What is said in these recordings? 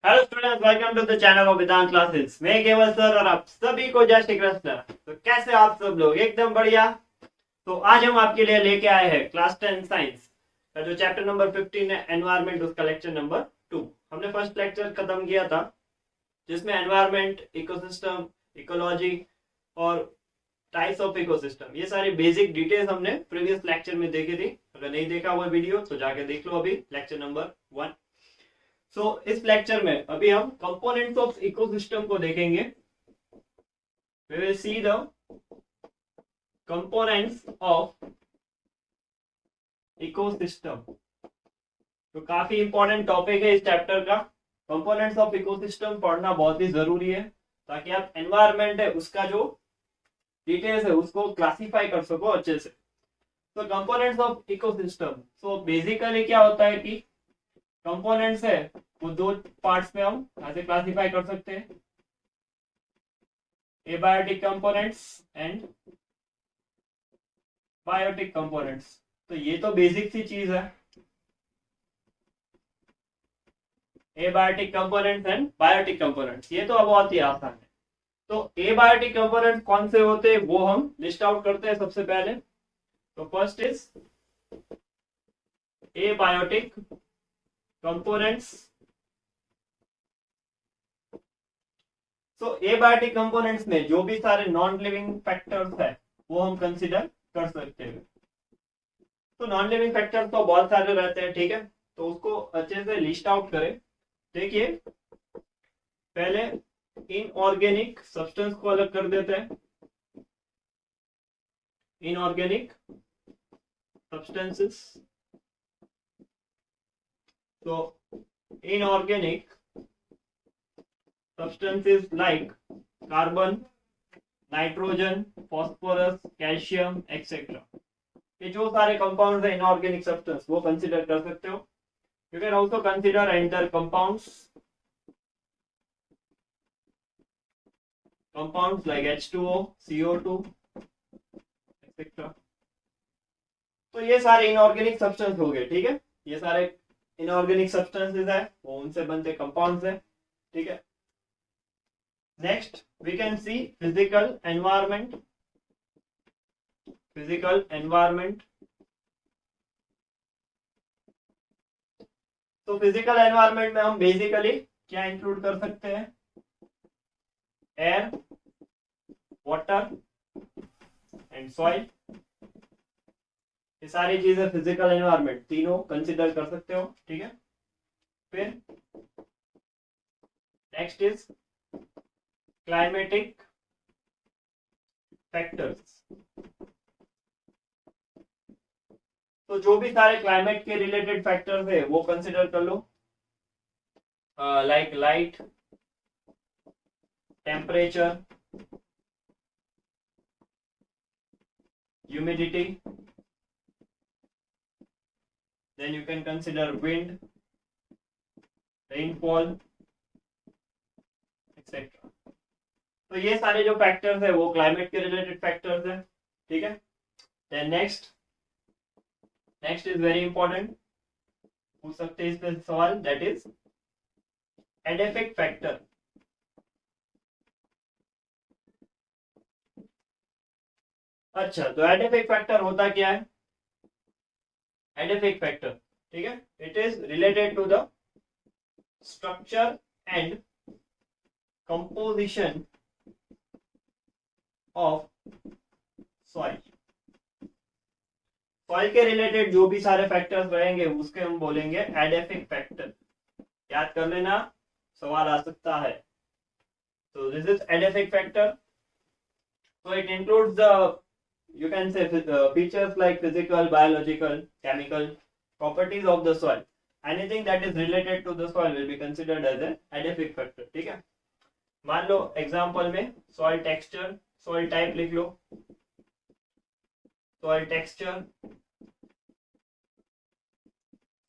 Hello students, welcome to the channel of Vedant classes. मैं Keval sir और आप सभी को जय श्री कृष्ण। तो कैसे आप सब लोग? एकदम बढ़िया। तो आज हम आपके लिए लेके आए हैं क्लास 10 साइंस का जो चैप्टर नंबर 15 है एनवायरमेंट, उसका लेक्चर नंबर 2। हमने फर्स्ट लेक्चर खत्म किया था जिसमें एनवायरमेंट, इकोसिस्टम, इकोलॉजी और टाइप्स ऑफ इकोसिस्टम, ये सारी बेसिक डिटेल्स हमने प्रीवियस लेक्चर में देखी थी। अगर नहीं देखा वो वीडियो तो जाके देख लो, अभी लेक्चर नंबर 1। इस लेक्चर में अभी हम कंपोनेंट्स ऑफ इकोसिस्टम को देखेंगे। We will see the components of ecosystem। तो काफी इंपॉर्टेंट टॉपिक है इस चैप्टर का। कंपोनेंट्स ऑफ इकोसिस्टम पढ़ना बहुत ही जरूरी है ताकि आप एनवायरनमेंट है उसका जो डिटेल्स है उसको क्लासिफाई कर सको अच्छे से। तो components of ecosystem, so basically क्या होता है कि कंपोनेंट्स है वो दो पार्ट्स में हम ऐसे क्लासिफाई कर सकते हैं, abiotic components and biotic components. तो ये तो बेसिक सी चीज है, abiotic components and biotic components, ये तो बहुत ही आसान है। तो एबायोटिक कंपोनेंट्स कौन से होते हैं वो हम लिस्ट आउट करते हैं सबसे पहले। तो फर्स्ट इज एबायोटिक कंपोनेंट्स। तो एबायोटिक कंपोनेंट्स में जो भी सारे नॉन लिविंग फैक्टर्स है वो हम कंसिडर कर सकते हैं। तो नॉन लिविंग फैक्टर्स तो बहुत सारे रहते हैं, ठीक है, तो उसको अच्छे से लिस्ट आउट करें। देखिए, पहले इनऑर्गेनिक सब्सटेंस को अलग कर देते हैं। इनऑर्गेनिक सब्सटेंसेस, तो inorganic substances like carbon, nitrogen, phosphorus, calcium etcetera, ये जो सारे कंपाउंड्स है इनऑर्गेनिक सब्सटेंस वो कंसीडर कर सकते हो। You can also consider enter compounds like H2O, CO2 etcetera. तो ये सारे इनऑर्गेनिक सब्सटेंस हो गए, ठीक है। ये सारे इनऑर्गेनिक सब्सटेंसेस है वो उनसे बनते कंपाउंड्स है, ठीक है। Next, we can see physical environment. Physical environment. तो फिजिकल एनवायरनमेंट में हम बेसिकली क्या इंक्लूड कर सकते हैं? एयर, वाटर एंड सॉइल, ये सारी चीजें फिजिकल एनवायरनमेंट तीनों कंसिडर कर सकते हो, ठीक है। फिर नेक्स्ट इज क्लाइमेटिक फैक्टर्स। तो जो भी सारे क्लाइमेट के रिलेटेड फैक्टर्स है वो कंसिडर कर लो, like light, temperature, humidity, then you can consider wind, rainfall etc। तो ये सारे जो फैक्टर्स है वो क्लाइमेट के रिलेटेड फैक्टर्स है, ठीक है। Then next is very important, पूछ सकते हैं इस पे सवाल, दैट इज एडेफिक फैक्टर। अच्छा, तो एडेफिक फैक्टर होता क्या है? एडेफिक फैक्टर, ठीक है, it is related to the structure and composition of soil. Soil के रिलेटेड जो भी सारे फैक्टर्स रहेंगे उसके हम बोलेंगे एडेफिक फैक्टर। याद कर लेना, सवाल आ सकता है। तो this is edaphic factor. So it includes the, you can say, features like physical, biological, chemical properties of the soil. Anything that is related to the soil will be considered as an edaphic factor, ठीक है। मान लो example में soil texture, soil type लिख लो, soil texture,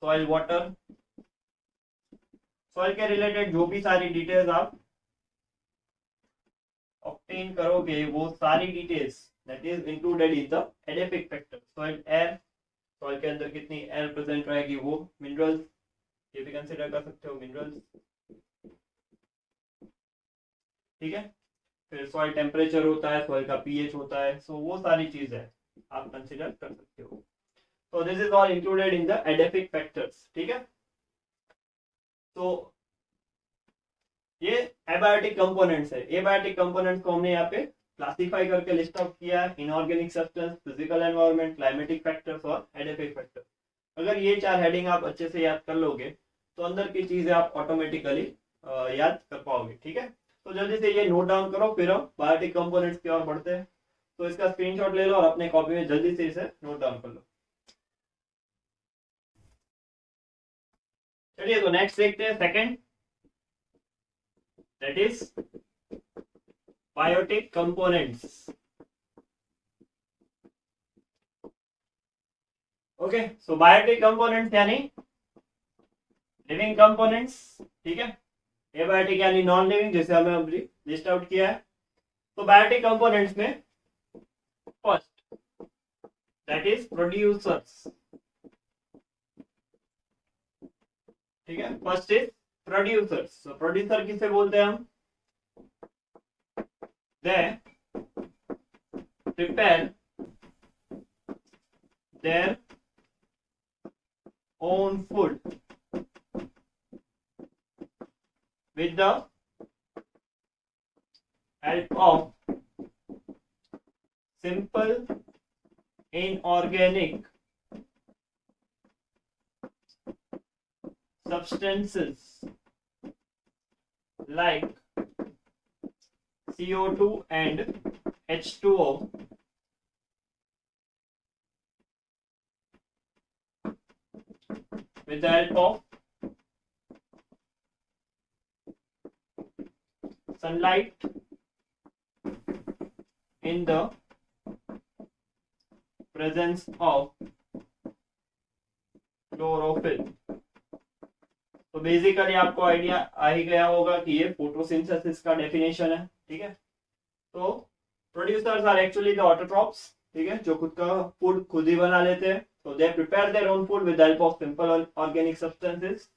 soil water, soil के related जो भी सारी डिटेल्स आप ऑब्टेन करोगे वो सारी details that is included in the edaphic factor. Soil air, soil के अंदर कितनी एयर प्रेजेंट रहेगी, वो मिनरल्स, ये भी कंसिडर कर सकते हो, मिनरल्स, ठीक है। फिर सॉइल टेम्परेचर होता है, सॉइल का पीएच होता है, सो वो सारी चीजें आप कंसिडर कर सकते हो। तो this is all included in the edaphic factors, ठीक है। तो ये एबायोटिक कंपोनेंट्स है। एबायोटिक कंपोनेंट्स को हमने यहाँ पे क्लासिफाई करके लिस्ट आउट किया है, inorganic substance, physical environment, climatic factors और एडेफिक फैक्टर्स। अगर ये 4 हेडिंग आप अच्छे से याद कर लोगे तो अंदर की चीजें आप ऑटोमेटिकली याद कर पाओगे, ठीक है। तो जल्दी से ये नोट डाउन करो, फिर हम बायोटिक कंपोनेंट्स की ओर बढ़ते हैं। तो इसका स्क्रीनशॉट ले लो और अपने कॉपी में जल्दी से इसे नोट डाउन कर लो। चलिए तो नेक्स्ट देखते हैं, second, that is biotic components. Okay, so biotic components यानी लिविंग कंपोनेंट्स, ठीक है। एबायोटिक यानी नॉन लिविंग, जैसे हमें अभी लिस्ट आउट किया है। तो बायोटिक कंपोनेंट्स में फर्स्ट दैट इज प्रोड्यूसर्स, ठीक है। First is producers. तो प्रोड्यूसर किसे बोलते हैं हम? They prepare their own food with the help of simple inorganic substances like CO2 and H2O with the help of sunlight in the presence of chlorophyll। तो basically आपको idea आ ही गया होगा कि ये फोटोसिंथेसिस का डेफिनेशन है, ठीक है। तो producers are actually the autotrophs, ठीक है, जो खुद का फूड खुद ही बना लेते हैं। तो they prepare their own food with the help of simple organic substances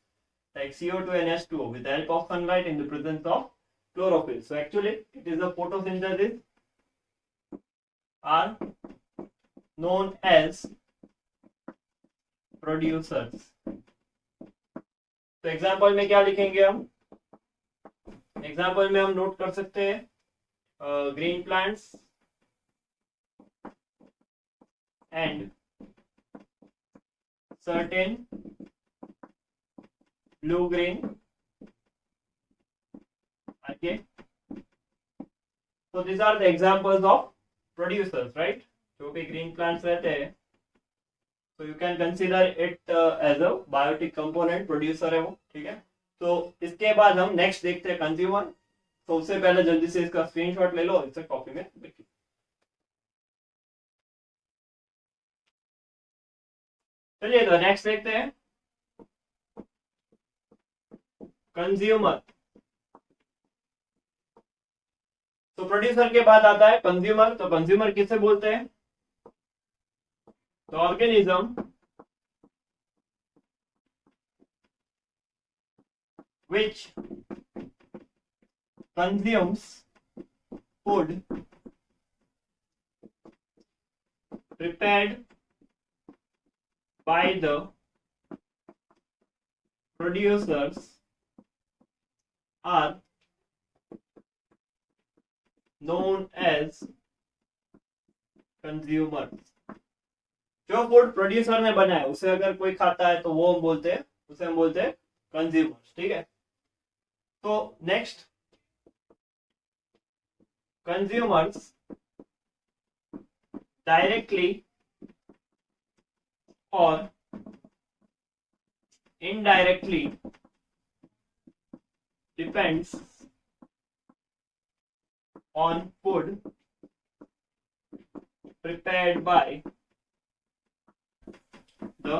like CO2 and H2O with the help of sunlight in the presence of chlorophyll. So actually it is the photosynthesis are known as producers. तो example में क्या लिखेंगे हम? Example में हम note कर सकते हैं green plants and certain blue green, okay, so these are the examples of producers, right? जो भी green plants रहते हैं, so you can consider it as a biotic component, producer है वो, ठीक है। तो इसके बाद हम नेक्स्ट देखते हैं कंज्यूमर। तो उससे पहले जल्दी से इसका स्क्रीनशॉट ले लो, इसे कॉपी में लिखिए। चलिए तो नेक्स्ट देखते हैं कंज्यूमर। तो प्रोड्यूसर के बाद आता है कंज्यूमर। तो कंज्यूमर किसे बोलते हैं? तो organism which consumes food prepared by the producers are known as consumers। जो फूड प्रोड्यूसर ने बनाया उसे अगर कोई खाता है तो वो हम बोलते हैं, उसे हम बोलते हैं कंज्यूमर्स, ठीक है। तो नेक्स्ट, कंज्यूमर्स डायरेक्टली और indirectly depends on food prepared by the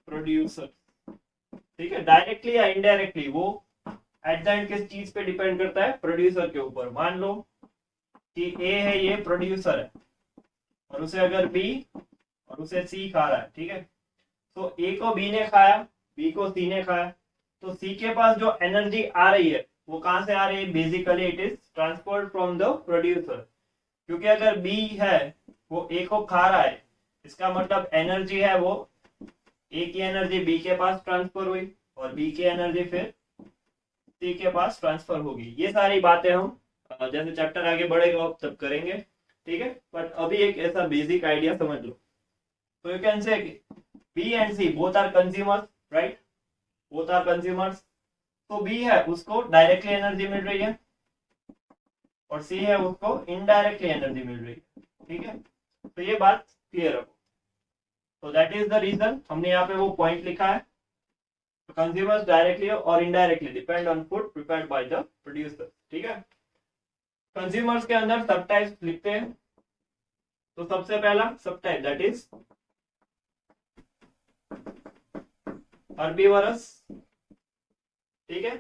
producer, ठीक है। डायरेक्टली या इनडायरेक्टली वो एट द एंड किस चीज पे डिपेंड करता है? प्रोड्यूसर के ऊपर। मान लो कि ए है, ये प्रोड्यूसर है, और उसे अगर बी और उसे सी खा रहा है, ठीक है। तो ए को बी ने खाया, बी को सी ने खाया, तो सी के पास जो एनर्जी आ रही है वो कहां से आ रही है? Basically it is transferred from the producer, क्योंकि अगर बी है वो ए को खा रहा है, इसका मतलब एनर्जी है वो ए की एनर्जी बी के पास ट्रांसफर हुई और बी की एनर्जी फिर सी के पास ट्रांसफर होगी। ये सारी बातें हम जैसे चैप्टर आगे बढ़ेगा तब करेंगे, ठीक है। बट अभी एक ऐसा बेसिक आइडिया समझ लो। तो you can say B and C both are consumers, right, both are consumers. तो बी है उसको डायरेक्टली एनर्जी मिल रही है और सी है उसको इनडायरेक्टली एनर्जी मिल रही है, ठीक है। तो ये बात क्लियर रखो। तो दैट इज द रीजन हमने यहाँ पे वो पॉइंट लिखा है। कंज्यूमर्स डायरेक्टली और indirectly depend on food prepared by the producer, ठीक है। कंज्यूमर्स के अंदर सब टाइप्स लिखते हैं। तो सबसे पहला सब टाइप दैट इज हर्बीवरस, ठीक है।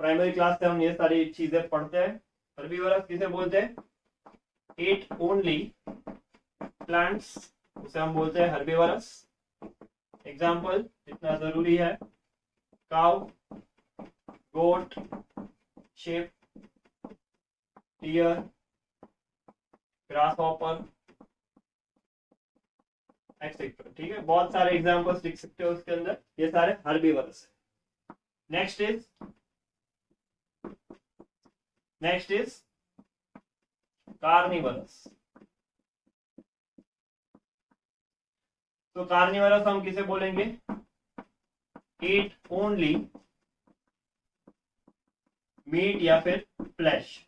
प्राइमरी क्लास से हम ये सारी चीजें पढ़ते हैं। हर्बीवरस किसे बोलते हैं? ईट ओनली प्लांट्स, उसे हम बोलते हैं हर्बीवरस। एग्जाम्पल इतना जरूरी है, काउ, गोट, sheep, deer, grasshopper, एक्सेट्रा, ठीक है। बहुत सारे एग्जांपल्स लिख सकते हो उसके अंदर, ये सारे हर्बीवरस है। Next is carnivorous. तो कार्निवरस हम किसे बोलेंगे? ईट ओनली मीट या फिर फ्लैश।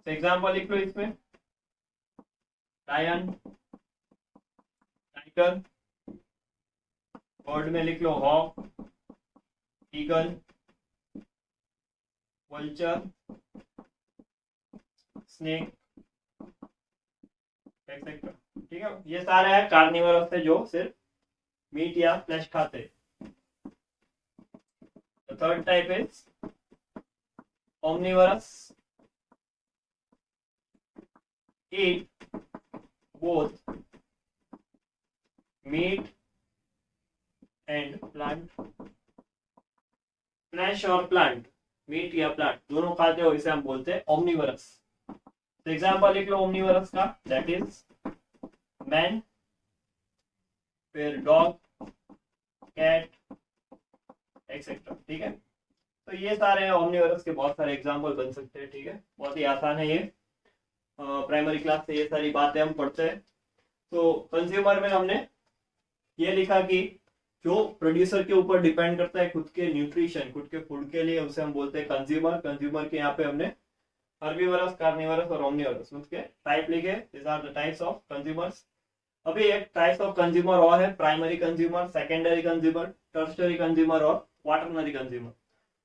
एग्जाम्पल लिख लो इसमें, लायन, टाइगर, बर्ड में लिख लो hawk, eagle, vulture, snake, etcetera, ठीक है। ये सारे हैं कार्निवरस से जो सिर्फ मीट या फ्लैश खाते हैं। Third type is omnivorous, eat both meat and plant, flash और प्लांट, मीट या प्लांट दोनों खाते हो, इसे हम बोलते हैं omnivorous। तो एग्जांपल लिख लो omnivorous का, दैट इज मैन, फिर डॉग, कैट, एक्सेट्रा, ठीक है। तो ये सारे omnivorous के बहुत सारे एग्जांपल बन सकते हैं, ठीक है। बहुत ही आसान है ये, प्राइमरी क्लास से ये सारी बातें हम पढ़ते हैं। तो कंज्यूमर में हमने ये लिखा कि जो प्रोड्यूसर के ऊपर डिपेंड करता है खुद के न्यूट्रिशन, खुद के फूड के लिए, उसे हम बोलते हैं कंज्यूमर। कंज्यूमर के यहाँ पे हमने हर्बीवरस, कार्निवरस और ओमनीवरस उसके टाइप लिखे, this are the types of consumers. अभी एक टाइप्स ऑफ कंज्यूमर और है, primary consumer, secondary consumer, tertiary consumer और क्वाटरनरी कंज्यूमर।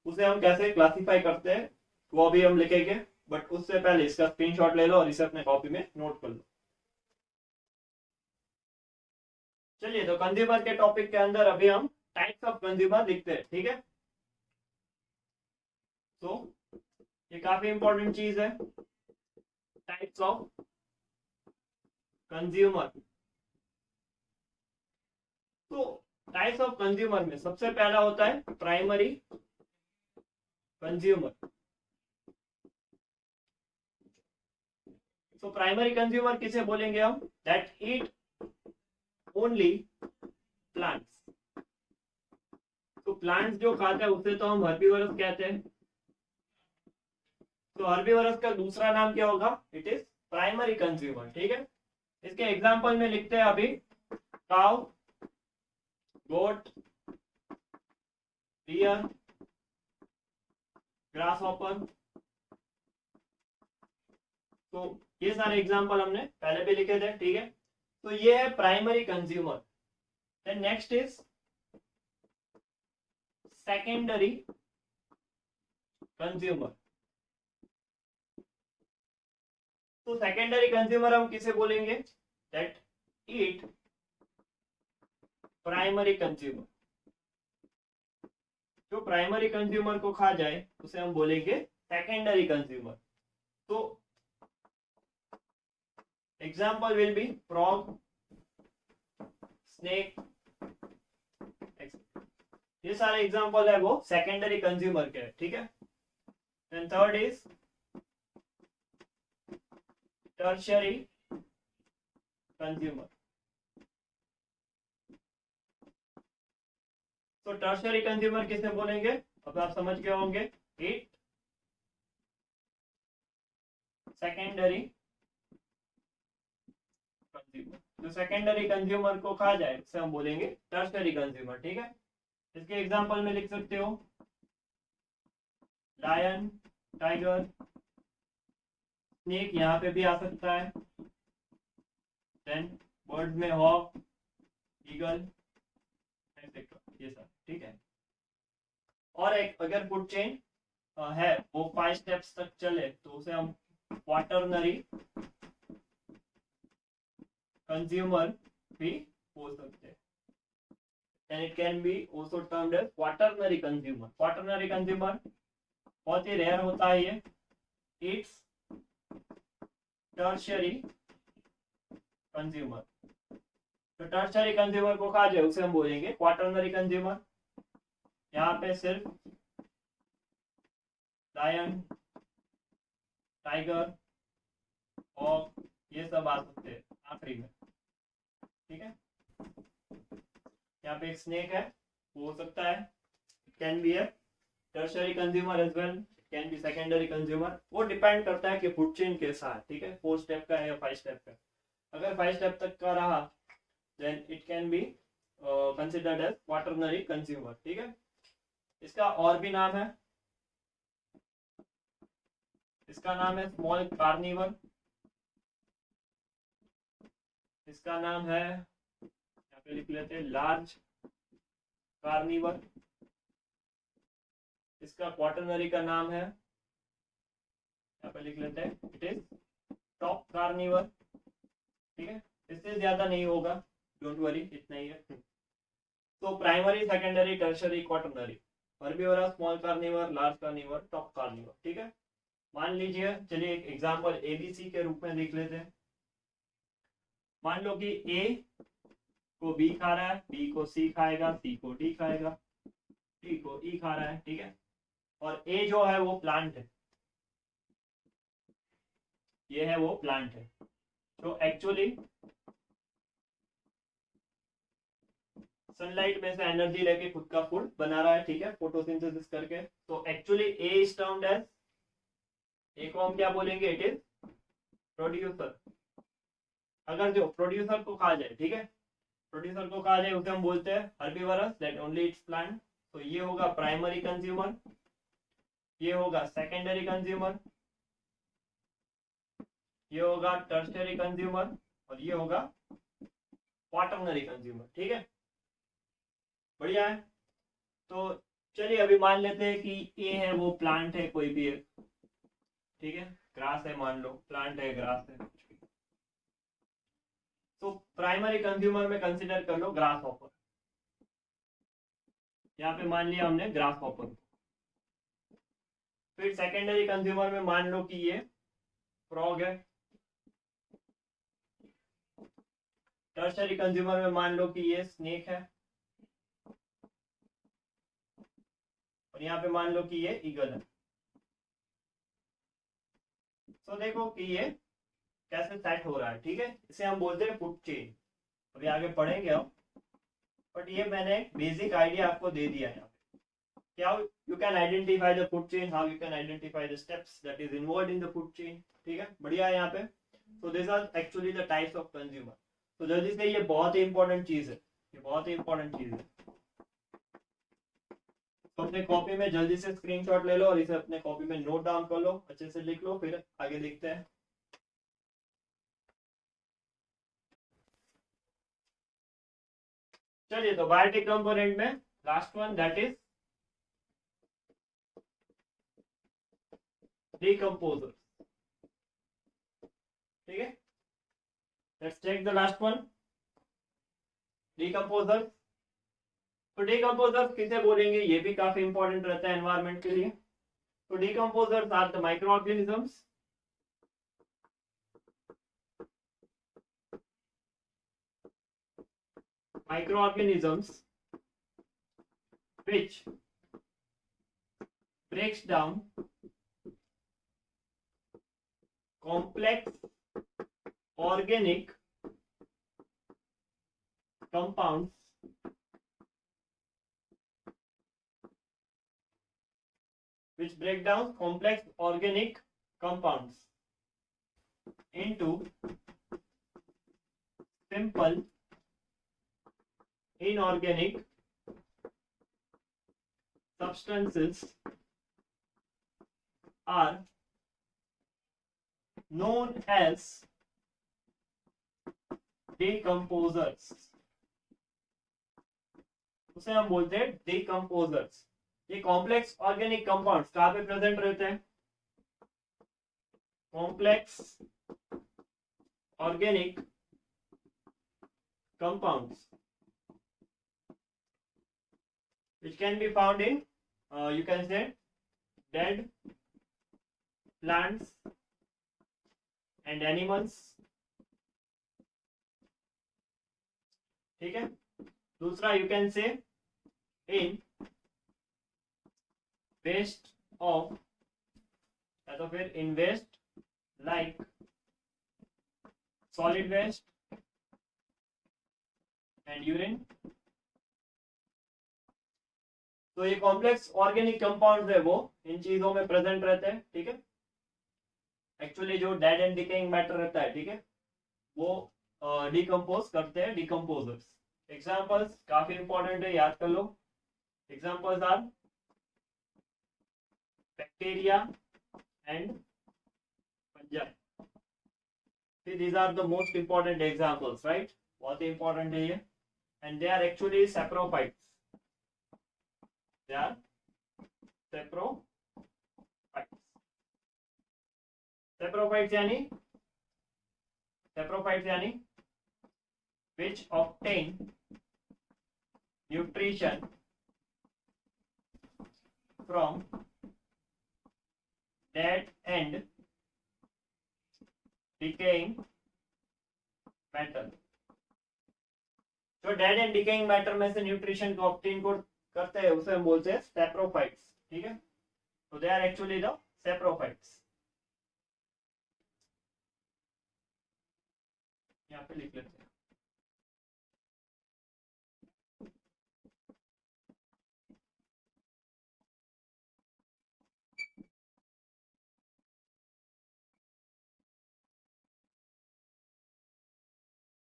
उसे हम कैसे क्लासिफाई करते हैं वो अभी हम लिखेंगे, बट उससे पहले इसका स्क्रीनशॉट ले लो और इसे अपने कॉपी में नोट कर लो। चलिए, तो कंज्यूमर के टॉपिक के अंदर अभी हम टाइप्स ऑफ कंज्यूमर लिखते हैं, ठीक है। तो ये काफी इंपॉर्टेंट चीज है, टाइप्स ऑफ कंज्यूमर। तो टाइप्स ऑफ कंज्यूमर में सबसे पहला होता है प्राइमरी कंज्यूमर। तो प्राइमरी कंज्यूमर किसे बोलेंगे हम? That eat only plants. तो प्लांट्स जो खाता है उसे तो हम हर्बीवरस कहते हैं। तो हर्बीवरस का दूसरा नाम क्या होगा? इट इज प्राइमरी कंज्यूमर, ठीक है। इसके एग्जांपल में लिखते हैं अभी, काउ, गोट, डियर, ग्रासहॉपर। तो ये सारे एग्जांपल हमने पहले भी लिखे थे, ठीक है। तो ये है primary consumer. Then next is secondary consumer. तो सेकेंडरी कंज्यूमर हम किसे बोलेंगे? That eat primary consumer. जो प्राइमरी कंज्यूमर को खा जाए उसे हम बोलेंगे सेकेंडरी कंज्यूमर। तो example will be frog, snake, ये सारे एग्जांपल है वो सेकेंडरी कंज्यूमर के, ठीक है। And third is tertiary consumer. तो टर्शियरी कंज्यूमर किसे बोलेंगे, अब आप समझ गए होंगे। इट सेकेंडरी कंज्यूमर, जो सेकेंडरी कंज्यूमर को कहा जाए उसे हम बोलेंगे टर्शियरी कंज्यूमर, ठीक है। इसके एग्जांपल में लिख सकते हो लायन, टाइगर, स्नेक, यहाँ पे भी आ सकता है। देन बर्ड में हॉक, ईगल, एक्सेट्रा, ये सब, ठीक है। और एक अगर फूड चेन है वो 5 स्टेप्स तक चले तो उसे हम क्वाटरनरी कंज्यूमर भी बोल सकते हैं। And it can be also termed as quaternary consumer. Quaternary consumer बहुत ही रेयर होता है ये। It's tertiary consumer. तो टर्शियरी कंज्यूमर को कहा जाए उसे हम बोलेंगे क्वाटरनरी कंज्यूमर। यहाँ पे सिर्फ लायन, टाइगर और ये सब आ सकते हैं आखिरी में, ठीक है। यहाँ पे एक स्नेक है, वो हो सकता है, can be a tertiary consumer as well, can be secondary consumer. वो डिपेंड करता है कि फूड चेन कैसा है, ठीक है, 4 स्टेप का है या 5 स्टेप का। अगर 5 स्टेप तक का रहा then it can be considered as quaternary consumer, ठीक है। इसका और भी नाम है, इसका नाम है स्मॉल कार्निवर, इसका नाम है, यहाँ पे लिख लेते हैं लार्ज कार्निवर। इसका क्वाटरनरी का नाम है, यहाँ पे लिख लेते हैं, इट इज टॉप कार्निवर, ठीक है। इससे ज्यादा नहीं होगा, डोंट वरी, इतना ही है। तो primary, secondary, tertiary, quaternary, herbivorous, small carnivore, large carnivore, top carnivore, ठीक है। मान लीजिए, चलिए एक एग्जांपल एबीसी के रूप में देख लेते हैं। मान लो कि ए को बी खा रहा है, बी को सी खाएगा, सी को डी खाएगा, डी को ई खा रहा है, ठीक है। और ए जो है वो प्लांट है, ये है वो प्लांट है जो एक्चुअली सनलाइट में से एनर्जी लेके खुद का फूड बना रहा है, ठीक है, फोटोसिंथेसिस करके। तो actually A is termed as, A को हम क्या बोलेंगे, इट इज प्रोड्यूसर। अगर जो प्रोड्यूसर को कहा जाए, ठीक है, प्रोड्यूसर को कहा जाए उसे हम बोलते हैं herbivorous, that only it's plant. तो ये होगा प्राइमरी कंज्यूमर, ये होगा सेकेंडरी कंज्यूमर, ये होगा टर्शियरी कंज्यूमर और ये होगा क्वाटरनरी कंज्यूमर, ठीक है। बढ़िया है। तो चलिए अभी मान लेते हैं कि ए है वो प्लांट है, कोई भी एक, ठीक है, ग्रास है, मान लो प्लांट है, ग्रास है, कुछ भी। तो प्राइमरी कंज्यूमर में कंसीडर कर लो ग्रास हॉपर। यहाँ पे मान लिया हमने ग्रास हॉपर। फिर सेकेंडरी कंज्यूमर में मान लो कि ये फ्रॉग है। टर्शियरी कंज्यूमर में मान लो कि ये स्नेक है। और यहाँ पे मान लो कि ये ईगल है। तो देखो कि ये कैसे सेट हो रहा है, ठीक है। इसे हम बोलते हैं फूड चेन। अभी आगे पढ़ेंगे हम, बट ये मैंने एक बेसिक आइडिया आपको दे दिया है। क्या you can identify the food chain, how you can identify the steps that is involved in the food chain, ठीक है, बढ़िया है यहाँ पे। So this are actually the types of consumer. तो जल्दी से, ये बहुत ही इंपॉर्टेंट चीज है, ये बहुत ही इंपॉर्टेंट चीज है। तो अपने कॉपी में जल्दी से स्क्रीनशॉट ले लो और इसे अपने कॉपी में नोट डाउन कर लो, अच्छे से लिख लो, फिर आगे देखते हैं। चलिए, तो बायोटिक कंपोनेंट में last one that is decomposer, ठीक है। Let's take the last one, decomposer. तो डिकम्पोजर किसे बोलेंगे, ये भी काफी इंपॉर्टेंट रहता है एनवायरमेंट के लिए। तो decomposers are the micro organisms, microorganisms which breaks down complex organic compounds into simple inorganic substances are known as decomposers. उसे हम बोलते हैं decomposers. ये कॉम्प्लेक्स ऑर्गेनिक कंपाउंड्स कहाँ पे प्रेजेंट रहते हैं? Complex organic compounds which can be found in you can say dead plants and animals. ठीक है. दूसरा you can say in waste of या तो फिर in waste like solid waste and urine. तो ये कॉम्प्लेक्स ऑर्गेनिक कंपाउंड्स है वो इन चीजों में प्रेजेंट रहते हैं. ठीक है. एक्चुअली जो डेड एंड डिकेइंग मैटर रहता है, ठीक है, वो डिकम्पोज करते हैं डिकम्पोजर्स. एग्जांपल्स काफी इंपॉर्टेंट है, याद कर लो. Examples are bacteria and fungi. These are the most important examples, right? बहुत ही इंपॉर्टेंट है ये. And they are actually saprophytes. They are saprophytes. Saprophytes यानी which obtain nutrition from dead and decaying matter. जो dead and decaying matter में से nutrition को obtain करते हैं उसे हम बोलते हैं सैप्रोफाइट्स. ठीक है. तो they are actually the saprophytes. यहाँ पे लिख लेते हैं.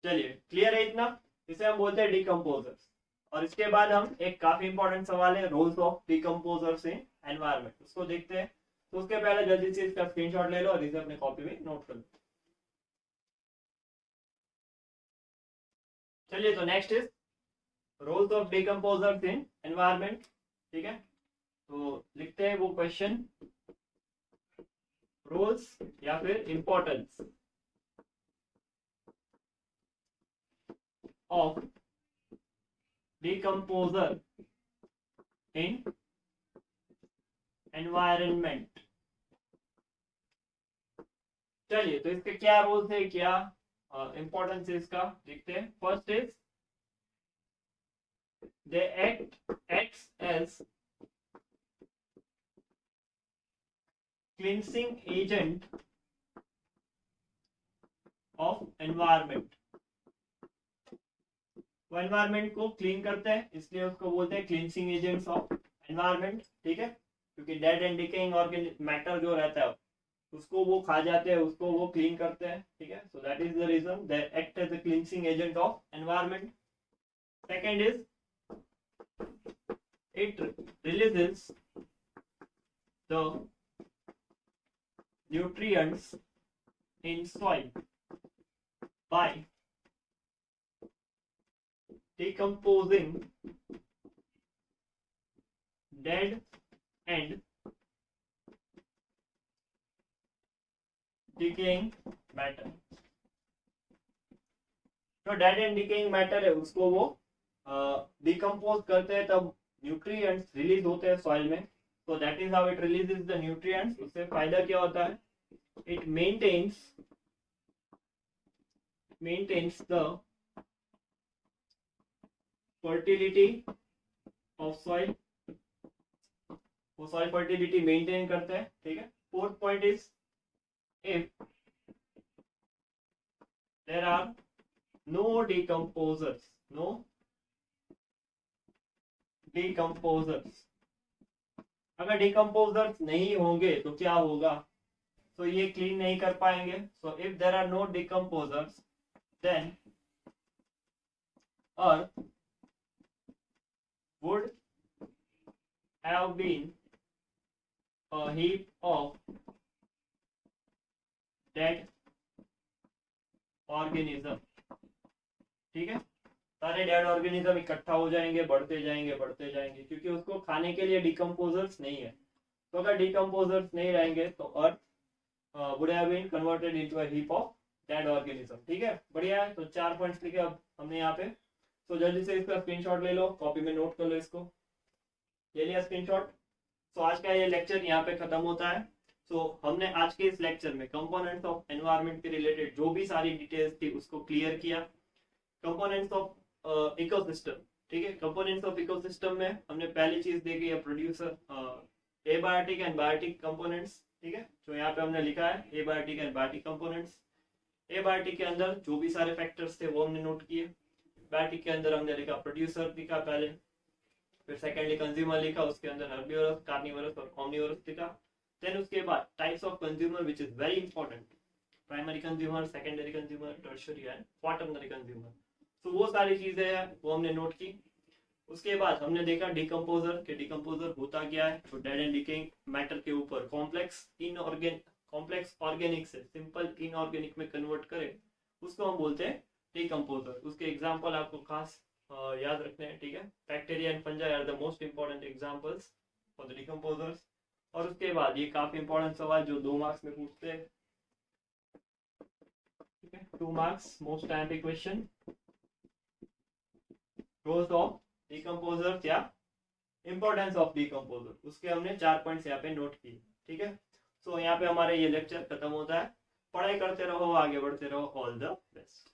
चलिए, क्लियर है इतना. इसे हम बोलते हैं डिकम्पोजर्स. और इसके बाद हम एक काफी इंपॉर्टेंट सवाल है roles of decomposers in environment, उसको देखते हैं. तो उसके पहले जल्दी से इसका स्क्रीनशॉट ले लो और इसे अपने कॉपी में नोट कर लो. चलिए, तो next is roles of decomposers in environment. ठीक है. तो लिखते हैं वो क्वेश्चन, रोल्स या फिर importance of decomposer in environment. चलिए, तो इसके क्या रोल्स है, क्या इंपॉर्टेंस है इसका देखते हैं. First is they acts as cleansing agent of environment. वो एनवायरनमेंट को क्लीन करते हैं, इसलिए उसको बोलते हैं क्लींसिंग एजेंट्स ऑफ एनवायरनमेंट. ठीक है. क्योंकि dead and decaying organic matter जो रहता है उसको वो खा जाते हैं, उसको वो क्लीन करते हैं. ठीक है. So that is the reason they act as the cleansing agent of environment. Second is it releases the nutrients in soil by decomposing dead and decaying matter. जो डेड एंड डिकेइंग मैटर है उसको वो decompose करते हैं, तब nutrients release होते हैं soil में. so that is how it releases the nutrients. उससे फायदा क्या होता है? It maintains the fertility of soil. वो सॉइल फर्टिलिटी मेंटेन करते हैं, ठीक है। Fourth point is if there are no decomposers, अगर डिकम्पोजर्स नहीं होंगे तो क्या होगा, तो ये क्लीन नहीं कर पाएंगे। So if there are no decomposers then earth would have been a heap of dead organism, ठीक है। सारे डेड ऑर्गेनिज्म इकट्ठा हो जाएंगे, बढ़ते जाएंगे क्योंकि उसको खाने के लिए डिकम्पोजर्स नहीं है। तो अगर डिकम्पोजर्स नहीं रहेंगे तो earth would have been converted into a heap of dead organism, ठीक है। बढ़िया है। तो 4 पॉइंट्स लिखे अब हमने यहाँ पे। तो जल्दी से इसका स्क्रीनशॉट ले लो, कॉपी में नोट कर लो इसको। ये लिया स्क्रीनशॉट। तो आज का ये लेक्चर यहाँ पे खत्म होता है। तो हमने आज के इस लेक्चर में कंपोनेंट्स ऑफ एनवायरनमेंट के रिलेटेड जो भी सारी डिटेल्स थी उसको क्लियर किया। कंपोनेंट्स ऑफ इकोसिस्टम, ठीक है। कंपोनेंट्स ऑफ इकोसिस्टम में हमने पहली चीज देखी है producer, abiotic and biotic components, ठीक है। जो यहाँ पे हमने लिखा है abiotic and biotic components. Abiotic के अंदर जो भी सारे फैक्टर्स थे वो हमने नोट किए। बायोटिक के अंदर हमने लिखा प्रोड्यूसर लिखा पहले, फिर सेकेंडली कंज्यूमर लिखा, उसके अंदर हर्बिवरस, कार्निवरस और ओमनिवरस लिखा। देन उसके बाद types of consumer which is very important, primary consumer, secondary consumer, tertiary and quaternary consumer. तो वो सारी चीजें हैं वो हमने नोट की। उसके बाद हमने देखा डिकम्पोजर के, डिकम्पोजर होता क्या है, जो डेड एंड डिकेइंग मैटर के ऊपर कॉम्प्लेक्स ऑर्गेनिक से सिंपल इनऑर्गेनिक में कन्वर्ट करे, उसको हम बोलते हैं डिकम्पोजर। उसके एग्जाम्पल आपको खास याद रखने हैं, ठीक है। Bacteria and fungi are the most important examples for the decomposers. और उसके बाद ये काफी इंपॉर्टेंट सवाल जो 2 मार्क्स में पूछते हैं, ठीक है। 2 marks most time question, roles of decomposers या इंपॉर्टेंस ऑफ डिकम्पोजर, उसके हमने 4 पॉइंट्स यहाँ पे नोट किए, ठीक है। सो यहाँ पे हमारे ये लेक्चर खत्म होता है। पढ़ाई करते रहो, आगे बढ़ते रहो। All the best.